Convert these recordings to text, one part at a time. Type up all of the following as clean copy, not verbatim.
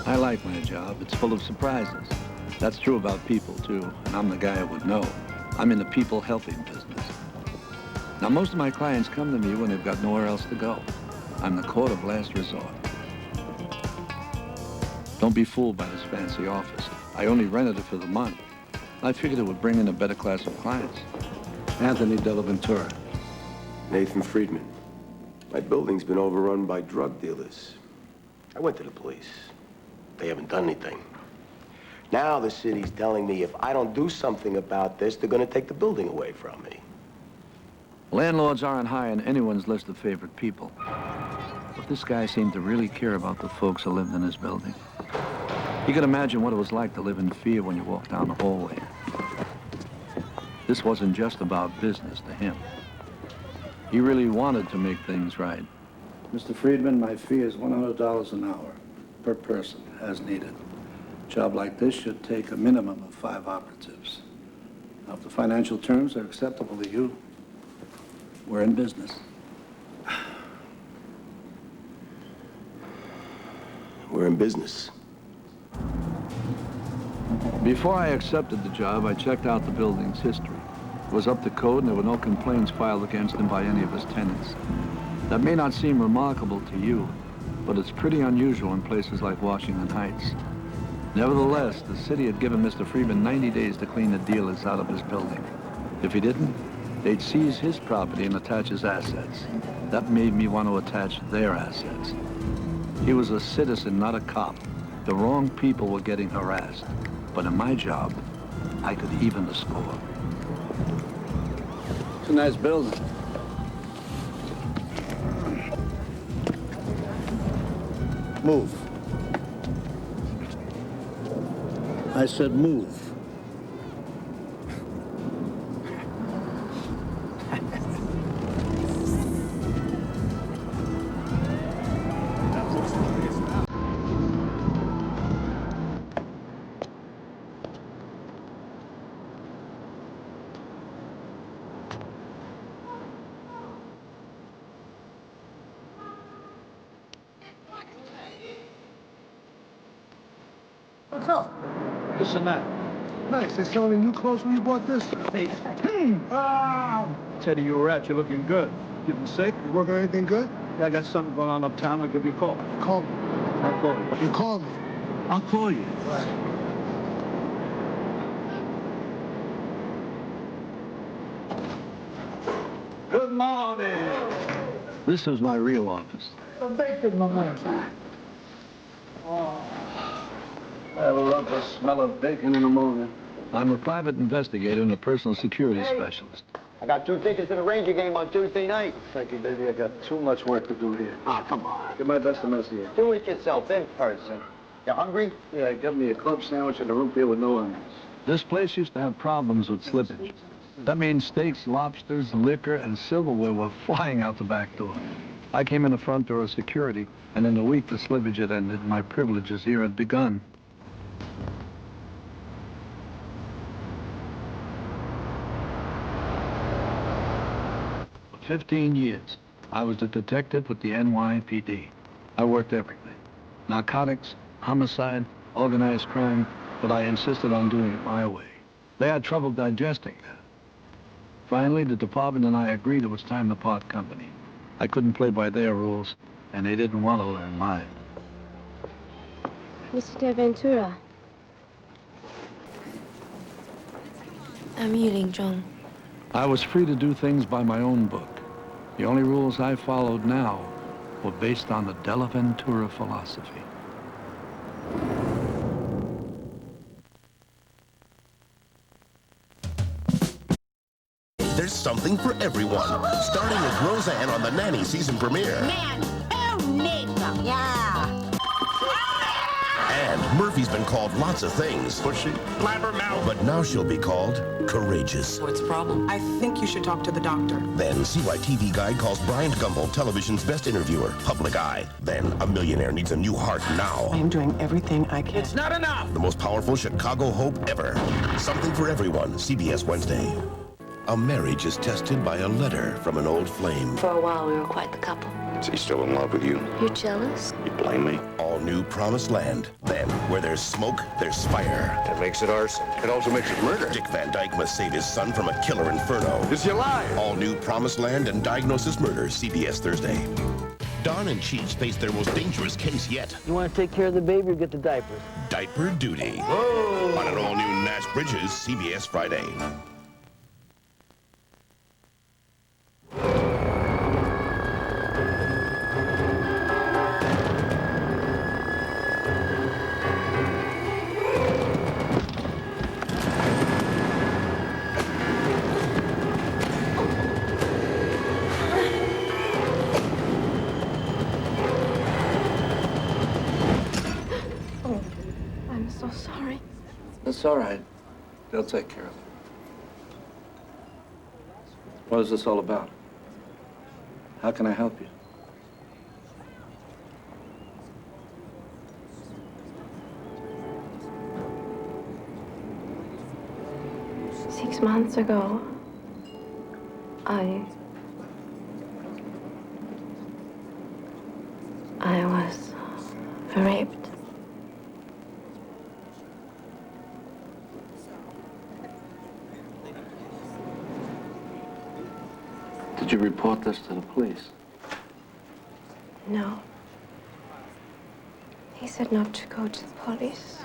I like my job. It's full of surprises. That's true about people, too, and I'm the guy who would know. I'm in the people-helping business. Now, most of my clients come to me when they've got nowhere else to go. I'm the court of last resort. Don't be fooled by this fancy office. I only rented it for the month. I figured it would bring in a better class of clients. Anthony Dellaventura. Nathan Friedman. My building's been overrun by drug dealers. I went to the police. They haven't done anything. Now the city's telling me if I don't do something about this, they're gonna take the building away from me. Landlords aren't high on anyone's list of favorite people. But this guy seemed to really care about the folks who lived in his building. You could imagine what it was like to live in fear when you walked down the hallway. This wasn't just about business to him. He really wanted to make things right. Mr. Friedman, my fee is $100 an hour per person, as needed. A job like this should take a minimum of 5 operatives. Now, if the financial terms are acceptable to you, we're in business. We're in business. Before I accepted the job, I checked out the building's history. It was up to code and there were no complaints filed against him by any of his tenants. That may not seem remarkable to you, but it's pretty unusual in places like Washington Heights. Nevertheless, the city had given Mr. Friedman 90 days to clean the dealers out of his building. If he didn't, they'd seize his property and attach his assets. That made me want to attach their assets. He was a citizen, not a cop. The wrong people were getting harassed. But in my job, I could even the score. It's a nice building. Move. I said move. What's up? This and that. Nice. They selling new clothes when you bought this? Hey. Ah! Teddy, you were out. You're looking good. Getting sick? You working on anything good? Yeah, I got something going on uptown. I'll give you a call. Call me. I'll call you. You call me. I'll call you. Right. Good morning. This is my real office. The bacon, my man. Oh. I love the smell of bacon in the morning. I'm a private investigator and a personal security specialist. I got 2 tickets to the Ranger game on Tuesday night. Thank you, baby. I got too much work to do here. Ah, come on. Give my best to Mercy here. Do it yourself in person. You hungry? Yeah, give me a club sandwich and a root beer with no onions. This place used to have problems with slippage. That means steaks, lobsters, liquor, and silverware were flying out the back door. I came in the front door of security, and in a week the slippage had ended and my privileges here had begun. For 15 years, I was a detective with the NYPD. I worked everything. Narcotics, homicide, organized crime, but I insisted on doing it my way. They had trouble digesting that. Finally, the department and I agreed it was time to part company. I couldn't play by their rules, and they didn't want to learn mine. Mr. Dellaventura. I'm Yiling Zhong. I was free to do things by my own book. The only rules I followed now were based on the Dellaventura philosophy. There's something for everyone. Starting with Roseanne on the Nanny season premiere. Man, oh, nigga. Yeah. And Murphy's been called lots of things. Pushy, blabbermouth. But now she'll be called courageous. What's the problem? I think you should talk to the doctor. Then CYTV Guide calls Bryant Gumbel television's best interviewer, Public Eye. Then a millionaire needs a new heart now. I am doing everything I can. It's not enough. The most powerful Chicago hope ever. Something for everyone, CBS Wednesday. A marriage is tested by a letter from an old flame. For a while, we were quite the couple. Is he still in love with you? You're jealous? You blame me? All new Promised Land. Then, where there's smoke, there's fire. That makes it arson. It also makes it murder. Dick Van Dyke must save his son from a killer inferno. Is he alive? All new Promised Land and Diagnosis Murder, CBS Thursday. Don and Cheech face their most dangerous case yet. You want to take care of the baby or get the diapers? Diaper duty. Whoa! On an all-new Nash Bridges, CBS Friday. I'm so sorry. It's all right. They'll take care of it. What is this all about? How can I help you? Six months ago, I was raped. Did you report this to the police? No. He said not to go to the police.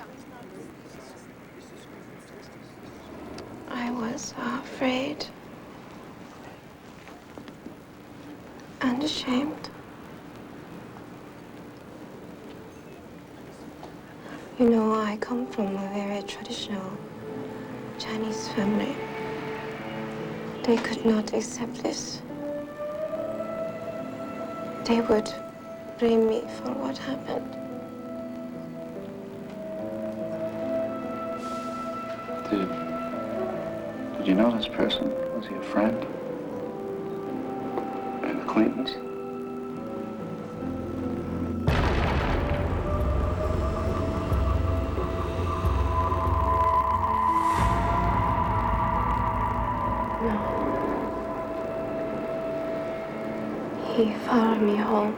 I was afraid and ashamed. You know, I come from a very traditional Chinese family. They could not accept this. They would blame me for what happened. Did you know this person? Was he a friend? An acquaintance? No. He followed me home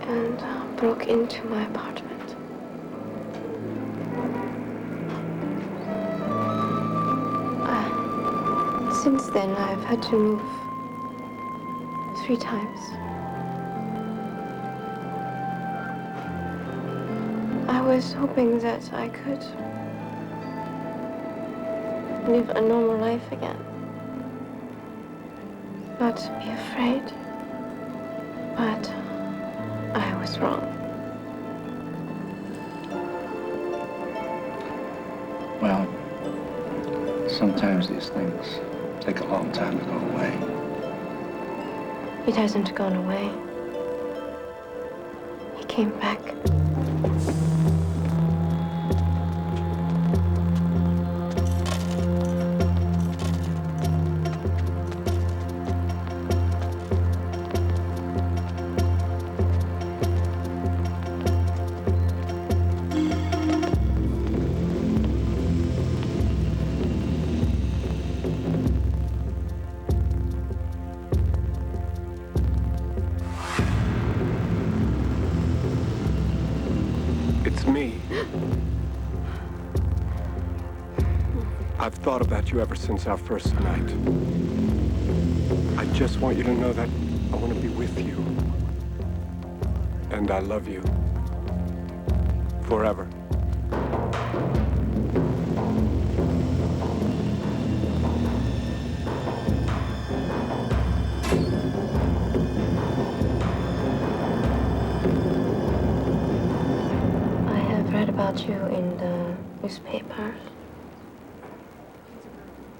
and broke into my apartment. Since then, I've had to move 3 times. I was hoping that I could live a normal life again. Not be afraid. But I was wrong. Well, sometimes these things take a long time to go away. It hasn't gone away. He came back. It's me. I've thought about you ever since our first night. I just want you to know that I want to be with you. And I love you. Forever. About you in the newspapers.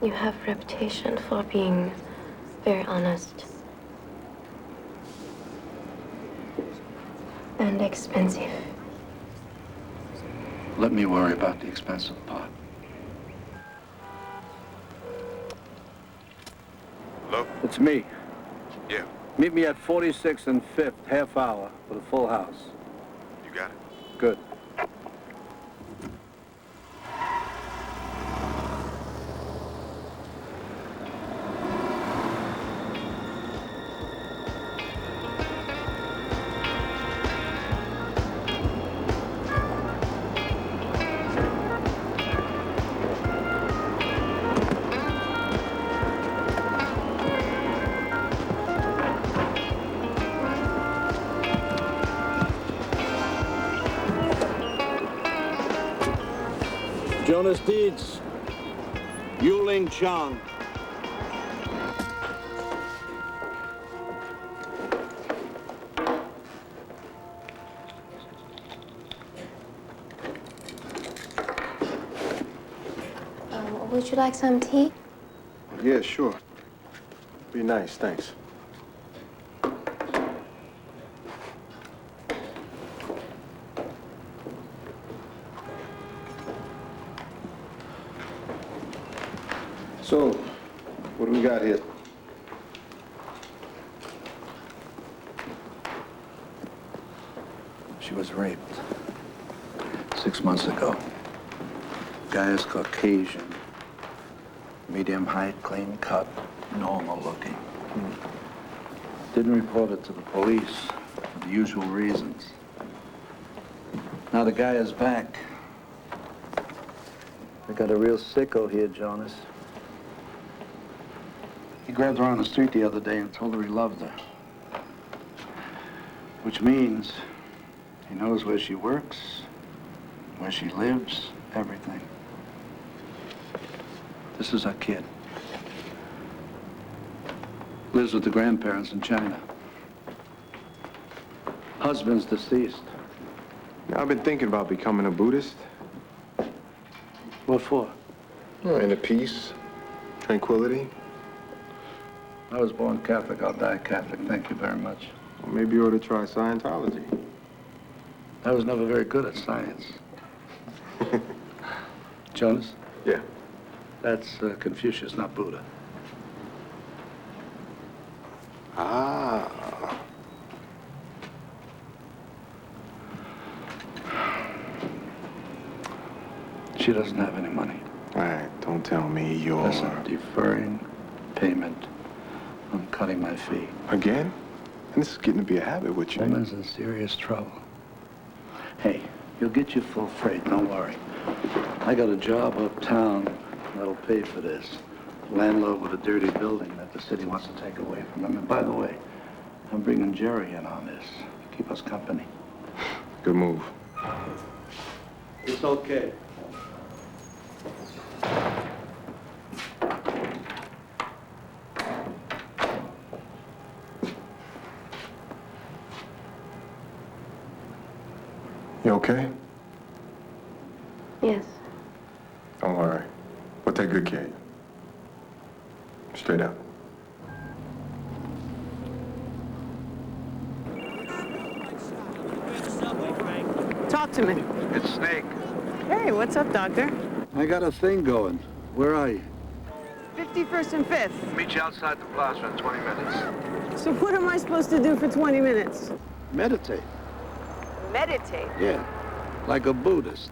You have a reputation for being very honest and expensive. Let me worry about the expensive part. Hello? It's me. Yeah, Meet me at 46th and 5th, half hour, with a full house. you got it. Good. Jonas Deeds. Yuling Chang. Would you like some tea? Yeah, sure. Be nice, thanks. So, what do we got here? She was raped 6 months ago. Guy is Caucasian. Medium height, clean cut, normal looking. Didn't report it to the police for the usual reasons. Now the guy is back. I got a real sicko here, Jonas. He grabbed her on the street the other day and told her he loved her. Which means he knows where she works, where she lives, everything. This is our kid. Lives with the grandparents in China. Husband's deceased. Now, I've been thinking about becoming a Buddhist. What for? Inner peace, tranquility. I was born Catholic, I'll die Catholic. Thank you very much. Well, maybe you ought to try Scientology. I was never very good at science. Jonas? Yeah. That's Confucius, not Buddha. Ah. She doesn't have any money. All right, don't tell me you're... Listen, deferring payment. I'm cutting my fee. Again? And this is getting to be a habit with you. Woman's in serious trouble. Hey, you'll get your full freight, don't worry. I got a job uptown that'll pay for this. Landlord with a dirty building that the city wants to take away from them. And by the way, I'm bringing Jerry in on this. Keep us company. Good move. It's okay. You okay? Yes. Don't worry. We'll take good care of you. Straight up. Talk to me. It's Snake. Hey, what's up, doctor? I got a thing going. Where are you? 51st and 5th. Meet you outside the plaza in 20 minutes. So what am I supposed to do for 20 minutes? Meditate. Meditate. Yeah, like a Buddhist.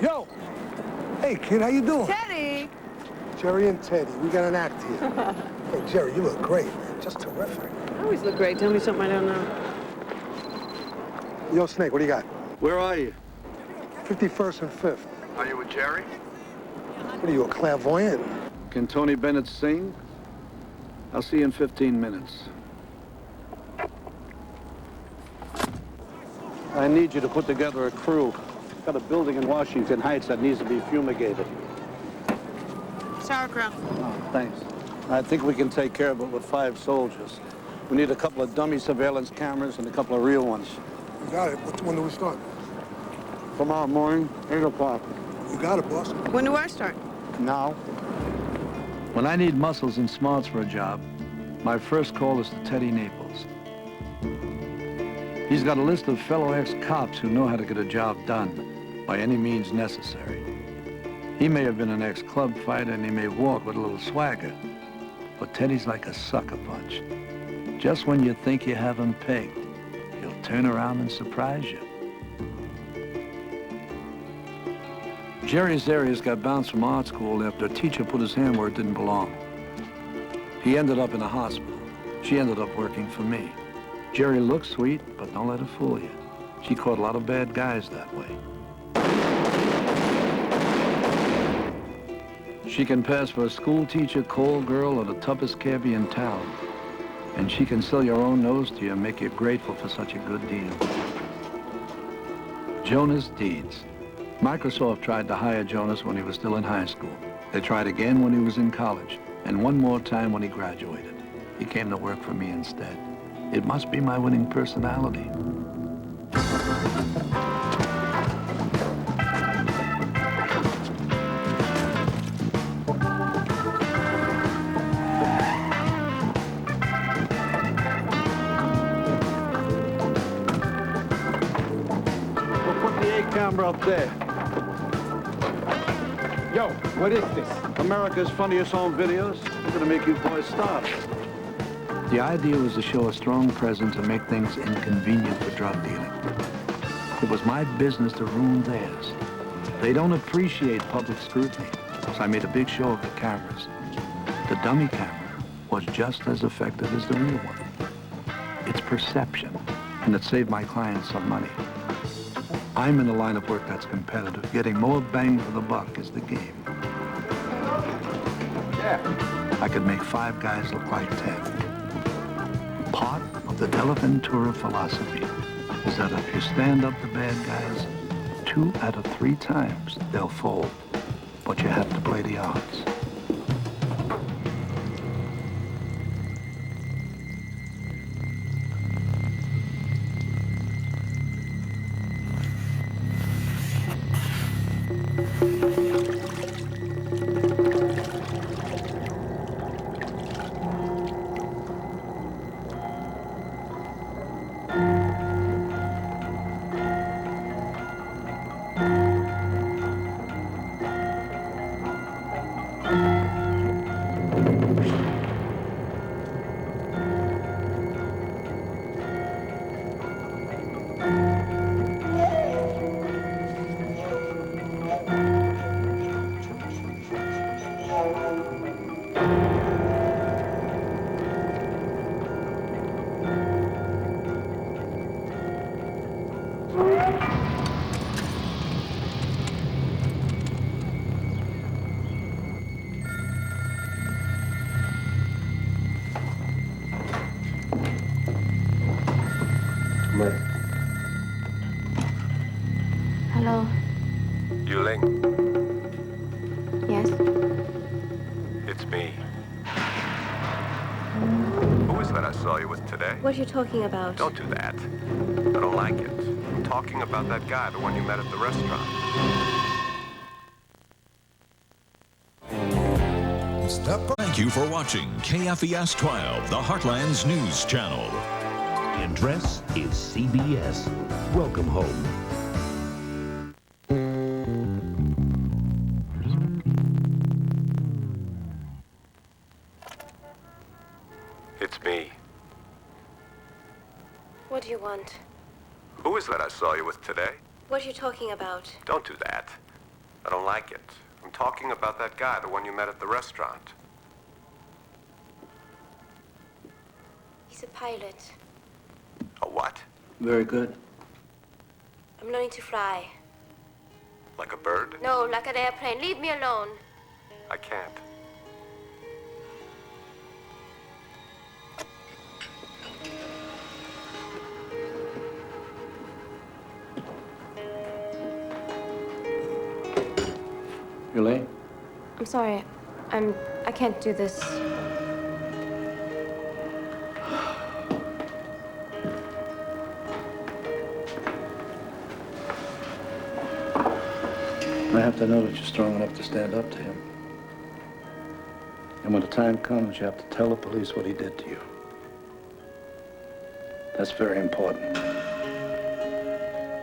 Yo! Hey, kid, how you doing? Teddy! Jerry and Teddy, we got an act here. Hey, Jerry, you look great, man. Just terrific. I always look great. Tell me something I don't know. Yo, Snake, what do you got? Where are you? 51st and 5th. Are you with Jerry? What are you, a clairvoyant? Can Tony Bennett sing? I'll see you in 15 minutes. I need you to put together a crew. Got a building in Washington Heights that needs to be fumigated. Sauerkraut. Oh, thanks. I think we can take care of it with 5 soldiers. We need a couple of dummy surveillance cameras and a couple of real ones. You got it. When do we start? Tomorrow morning, 8 o'clock. You got it, boss. When do I start? Now? When I need muscles and smarts for a job, my first call is to Teddy Naples. He's got a list of fellow ex-cops who know how to get a job done by any means necessary. He may have been an ex-club fighter and he may walk with a little swagger, but Teddy's like a sucker punch. Just when you think you have him pegged, he'll turn around and surprise you. Jerry's areas got bounced from art school after a teacher put his hand where it didn't belong. He ended up in a hospital. She ended up working for me. Jerry looks sweet, but don't let her fool you. She caught a lot of bad guys that way. She can pass for a school teacher, call girl, or the toughest cabbie in town. And she can sell your own nose to you and make you grateful for such a good deal. Jonas Deeds. Microsoft tried to hire Jonas when he was still in high school. They tried again when he was in college, and one more time when he graduated. He came to work for me instead. It must be my winning personality. We'll put the A camera up there. Yo, what is this? America's funniest home videos. We're gonna make you boys stop. The idea was to show a strong presence and make things inconvenient for drug dealing. It was my business to ruin theirs. They don't appreciate public scrutiny, so I made a big show of the cameras. The dummy camera was just as effective as the real one. It's perception, and it saved my clients some money. I'm in a line of work that's competitive. Getting more bang for the buck is the game. Yeah. I could make 5 guys look like 10. Part of the Dellaventura philosophy is that if you stand up to bad guys, 2 out of 3 times they'll fold. But you have to play the odds. Hello. Yuling, Yes? it's me. Who is that I saw you with today? What are you talking about? Don't do that. I don't like it. I'm talking about that guy, the one you met at the restaurant. Thank you for watching KFES 12, the Heartland's news channel. The address is CBS. Welcome home. It's me. What do you want? Who is that I saw you with today? What are you talking about? Don't do that. I don't like it. I'm talking about that guy, the one you met at the restaurant. He's a pilot. A what? Very good. I'm learning to fly. Like a bird? No, like an airplane. Leave me alone. I can't. Elaine? I'm sorry. I can't do this. I have to know that you're strong enough to stand up to him. And when the time comes, you have to tell the police what he did to you. That's very important.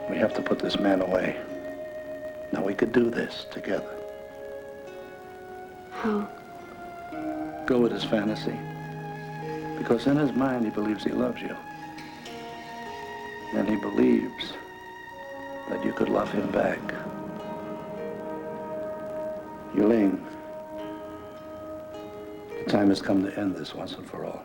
We have to put this man away. Now, we could do this together. How? Go with his fantasy. Because in his mind, he believes he loves you. And he believes that you could love him back. Elaine, the time has come to end this once and for all.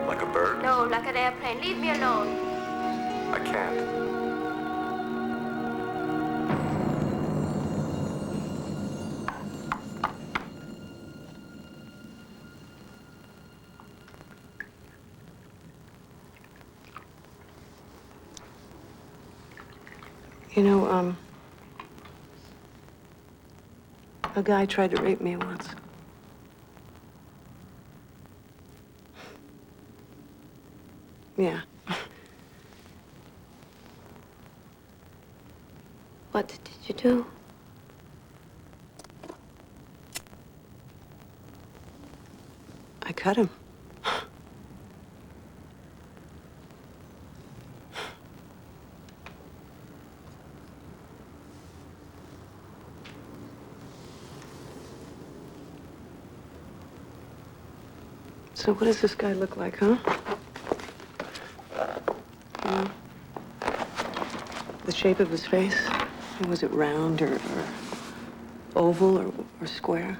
Like a bird? No, like an airplane. Leave me alone. I can't. You know, a guy tried to rape me once. Yeah. What did you do? I cut him. So what does this guy look like, huh? You know, the shape of his face? Was it round or oval or square?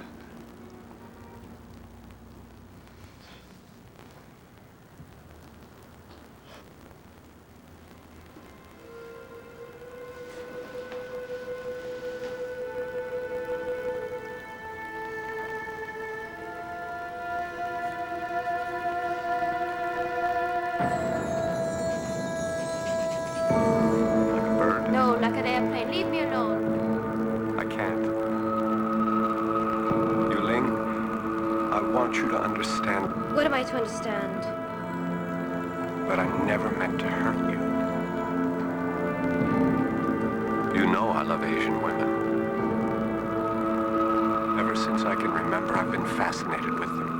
No, like an airplane. Leave me alone. I can't. Yuling, I want you to understand What am I to understand? that I never meant to hurt you. You know I love Asian women. Ever since I can remember, I've been fascinated with them.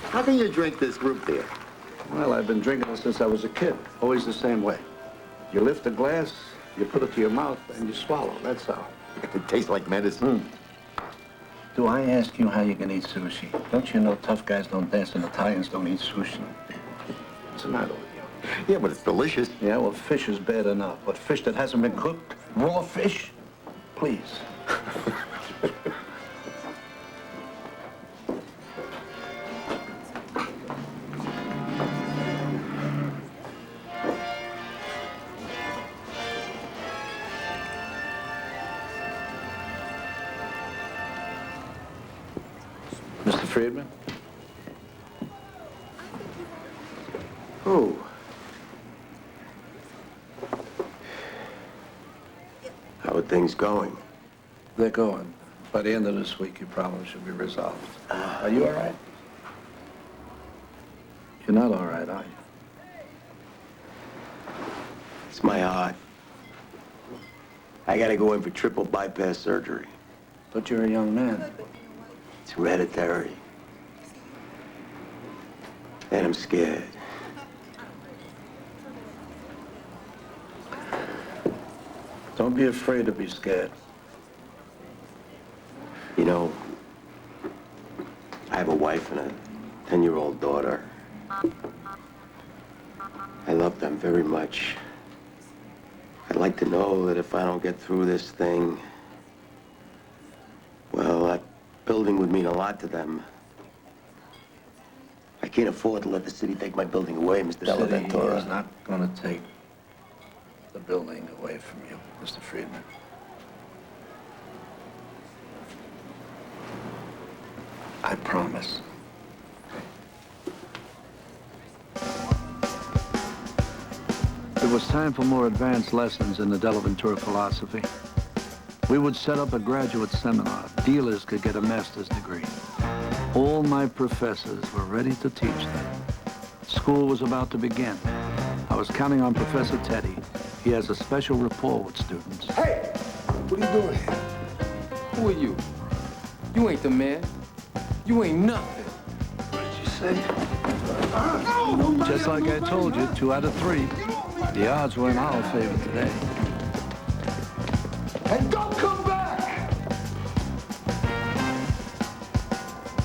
How can you drink this root beer? Well, I've been drinking it since I was a kid. Always the same way. You lift a glass, you put it to your mouth, and you swallow. That's how. It tastes like medicine. Do I ask you how you can eat sushi? Don't you know tough guys don't dance and Italians don't eat sushi? What's the matter with you? Yeah, but it's delicious. Yeah, well, fish is bad enough. But fish that hasn't been cooked, raw fish, please. Mr. Friedman? Oh. How are things going? They're going. By the end of this week, your problem should be resolved. Are you all right? You're not all right, are you? It's my heart. I gotta go in for triple bypass surgery. But you're a young man. It's hereditary. And I'm scared. Don't be afraid to be scared. You know, I have a wife and a 10-year-old daughter. I love them very much. I'd like to know that if I don't get through this thing, well, that building would mean a lot to them. I can't afford to let the city take my building away, Mr. Dellaventura. The city is not going to take the building away from you, Mr. Friedman. I promise. It was time for more advanced lessons in the Dellaventura philosophy. We would set up a graduate seminar. Dealers could get a master's degree. All my professors were ready to teach them. School was about to begin. I was counting on Professor Teddy. He has a special rapport with students. Hey! What are you doing here? Who are you? You ain't the man. You ain't nothing. What did you say? Just like I told you, 2 out of 3. The odds were in our favor today. And don't come back!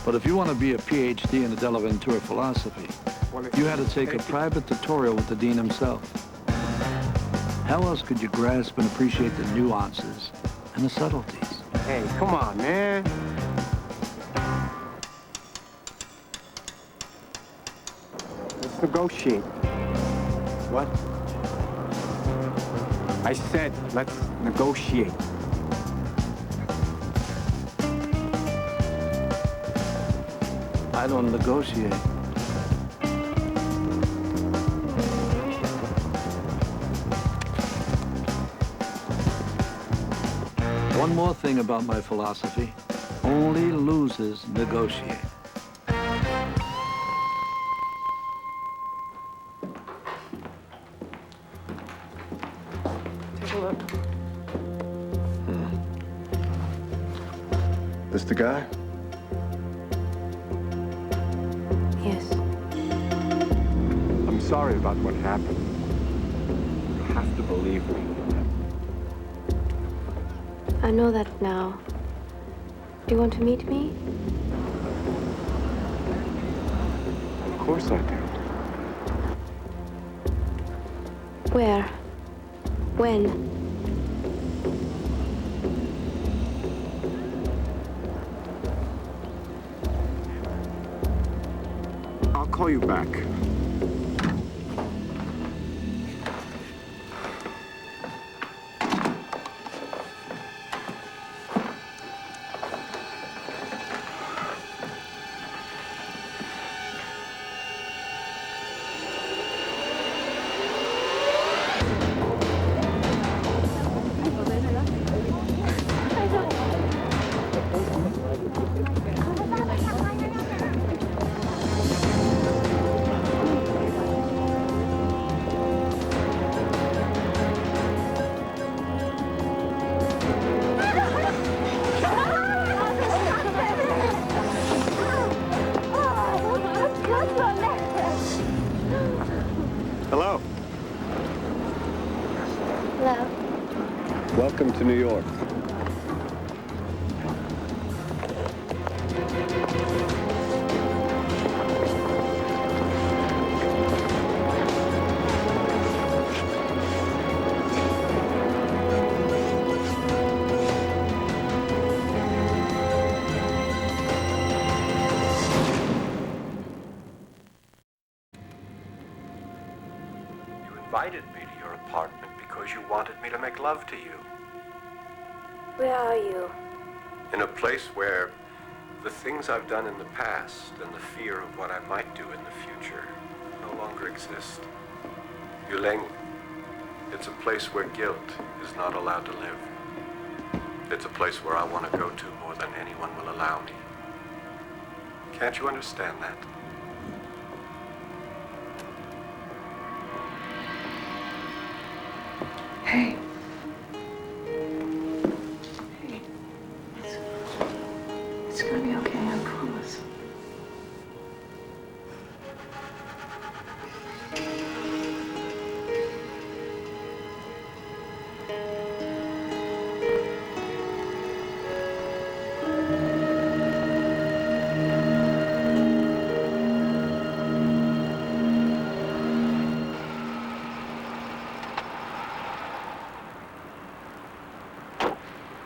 But if you want to be a PhD in the Dellaventura philosophy, you had to take a private tutorial with the dean himself. How else could you grasp and appreciate the nuances and the subtleties? Hey, come on, man. Let's negotiate. What? I said, let's negotiate. I don't negotiate. One more thing about my philosophy. Only losers negotiate. Take a look. This the guy? Yes. I'm sorry about what happened. You have to believe me. I know that now. Do you want to meet me? Of course I do. Where? When? I'll call you back. Hello. Hello. Welcome to New York. Invited me to your apartment because you wanted me to make love to you. Where are you? In a place where the things I've done in the past and the fear of what I might do in the future no longer exist. Yuleng, it's a place where guilt is not allowed to live. It's a place where I want to go to more than anyone will allow me. Can't you understand that? Hey. Hey. It's gonna be okay, I promise.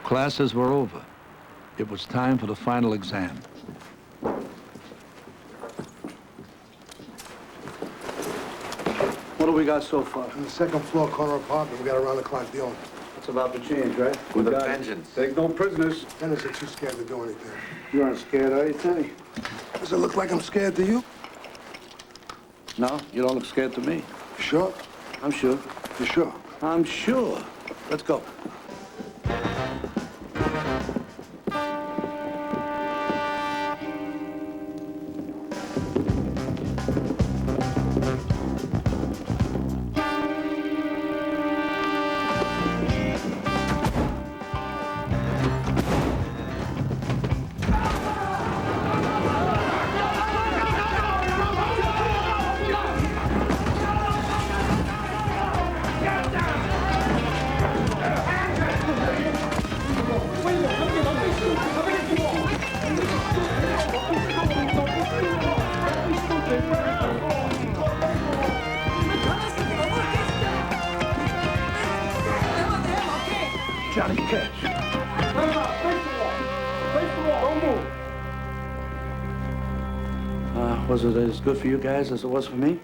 Classes were over. It was time for the final exam. What do we got so far? In the second floor corner apartment, we got around-the-clock deal. It's about to change, right? With a Got it. vengeance. Take no prisoners. Tenants are too scared to do anything. You aren't scared, are you, Teddy? Does it look like I'm scared to you? No, you don't look scared to me. You sure? I'm sure. You sure? I'm sure. Let's go. Was it as good for you guys as it was for me?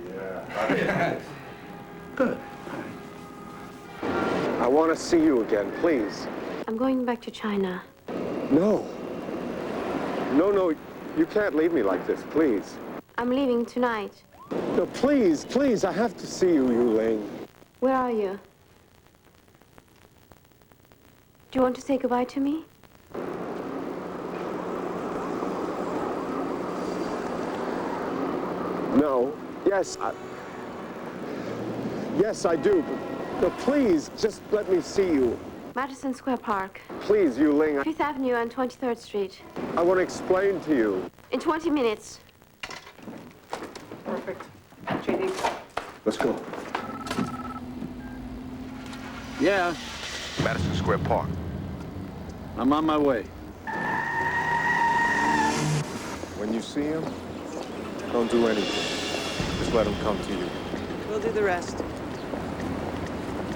Yeah. Good. I want to see you again, please. I'm going back to China. No. No, you can't leave me like this, please. I'm leaving tonight. No, please, I have to see you, Ling. Where are you? Do you want to say goodbye to me? No. Yes, I do. But please, just let me see you. Madison Square Park. Please, Ling. 5th Avenue and 23rd Street. I want to explain to you. In 20 minutes. Perfect. JD. Let's go. Yeah, Madison Square Park. I'm on my way. When you see him, don't do anything. Just let him come to you. We'll do the rest.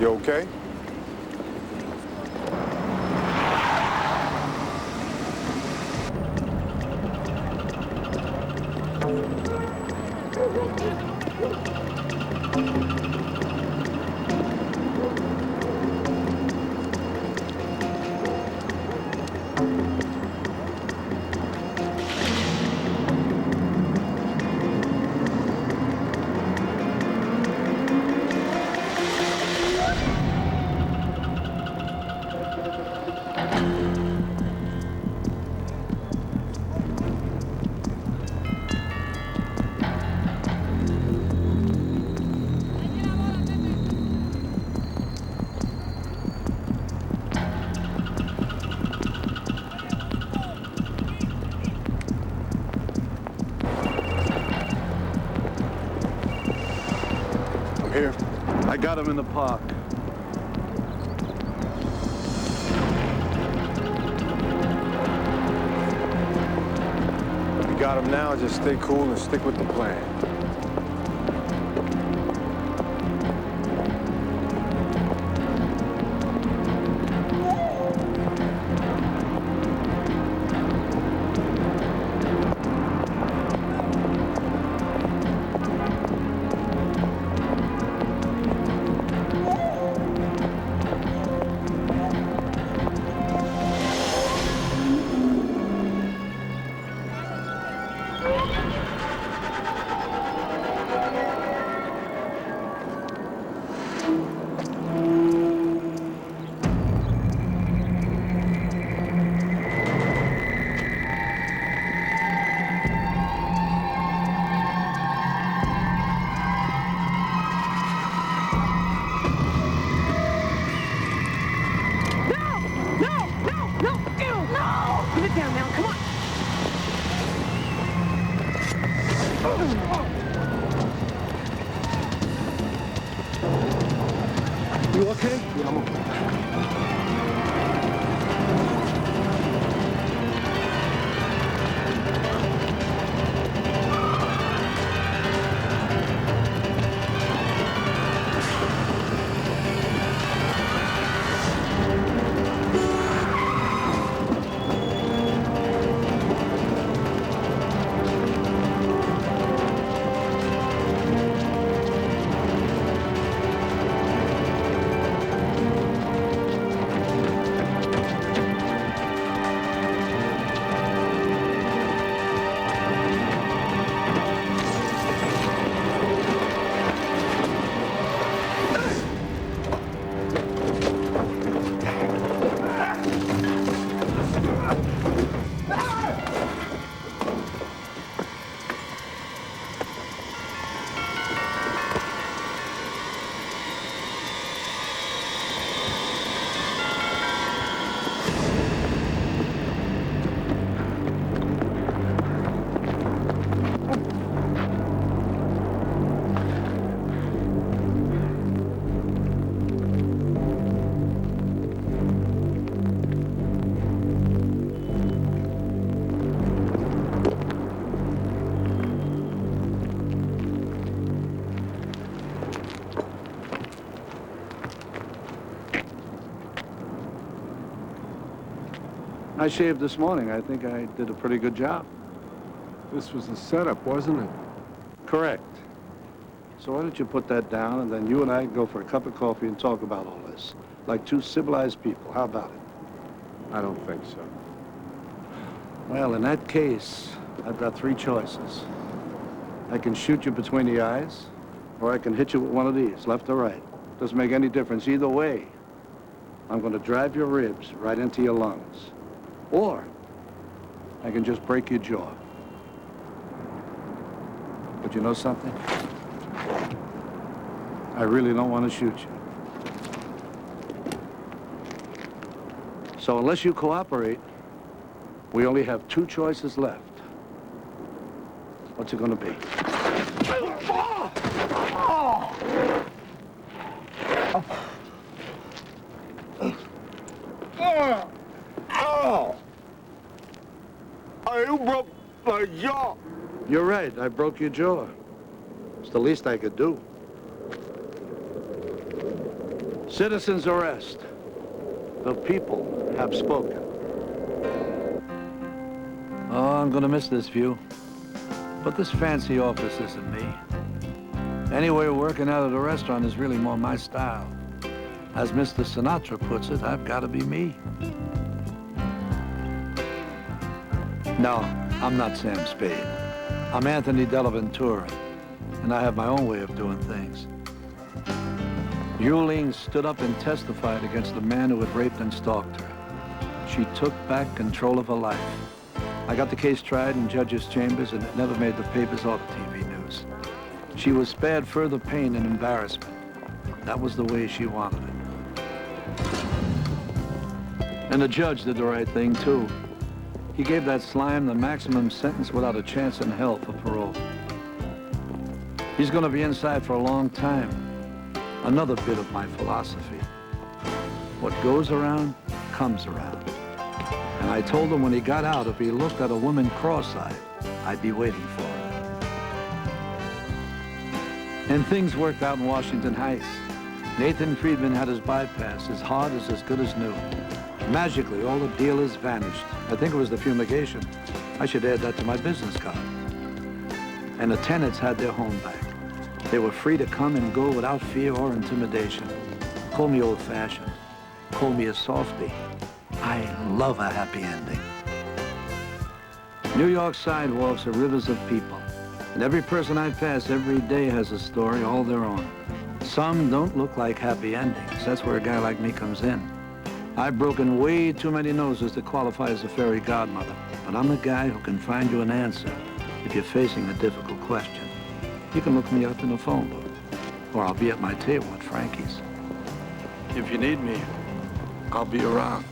You okay? Here. I got him in the park. You got him now, just stay cool and stick with the plan. You okay? Yeah, I'm okay. I shaved this morning. I think I did a pretty good job. This was a setup, wasn't it? Correct. So why don't you put that down, and then you and I can go for a cup of coffee and talk about all this. Like two civilized people. How about it? I don't think so. Well, in that case, I've got three choices. I can shoot you between the eyes, or I can hit you with one of these, left or right. Doesn't make any difference. Either way, I'm going to drive your ribs right into your lungs. Or I can just break your jaw. But you know something? I really don't want to shoot you. So unless you cooperate, we only have two choices left. What's it going to be? You broke my jaw. You're right, I broke your jaw. It's the least I could do. Citizen's arrest. The people have spoken. Oh, I'm gonna miss this view. But this fancy office isn't me. Anyway, working out at a restaurant is really more my style. As Mr. Sinatra puts it, I've got to be me. No, I'm not Sam Spade. I'm Anthony Dellaventura, and I have my own way of doing things. Yuling stood up and testified against the man who had raped and stalked her. She took back control of her life. I got the case tried in judges' chambers, and it never made the papers or the TV news. She was spared further pain and embarrassment. That was the way she wanted it. And the judge did the right thing, too. He gave that slime the maximum sentence without a chance in hell for parole. He's going to be inside for a long time. Another bit of my philosophy. What goes around, comes around. And I told him when he got out, if he looked at a woman cross-eyed, I'd be waiting for him. And things worked out in Washington Heights. Nathan Friedman had his bypass. His heart is as good as new. Magically, all the dealers vanished. I think it was the fumigation. I should add that to my business card. And the tenants had their home back. They were free to come and go without fear or intimidation. Call me old-fashioned. Call me a softie. I love a happy ending. New York sidewalks are rivers of people. And every person I pass every day has a story all their own. Some don't look like happy endings. That's where a guy like me comes in. I've broken way too many noses to qualify as a fairy godmother, but I'm the guy who can find you an answer if you're facing a difficult question. You can look me up in the phone book, or I'll be at my table at Frankie's. If you need me, I'll be around.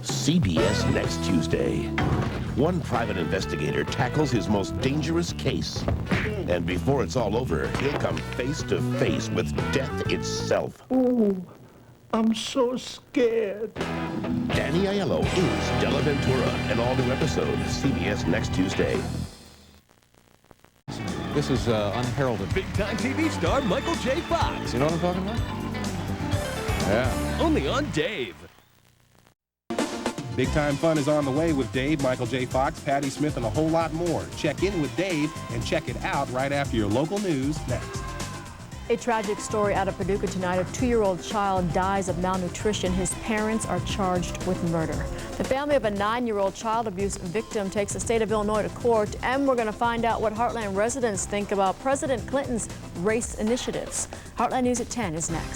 CBS next Tuesday. One private investigator tackles his most dangerous case. And before it's all over, he'll come face to face with death itself. Ooh, I'm so scared. Danny Aiello is Dellaventura, an all-new episode, CBS next Tuesday. This is unheralded. Big-time TV star Michael J. Fox. You know what I'm talking about? Yeah. Only on Dave. Big time fun is on the way with Dave, Michael J. Fox, Patti Smith, and a whole lot more. Check in with Dave and check it out right after your local news next. A tragic story out of Paducah tonight. A 2-year-old child dies of malnutrition. His parents are charged with murder. The family of a 9-year-old child abuse victim takes the state of Illinois to court, and we're going to find out what Heartland residents think about President Clinton's race initiatives. Heartland News at 10 is next.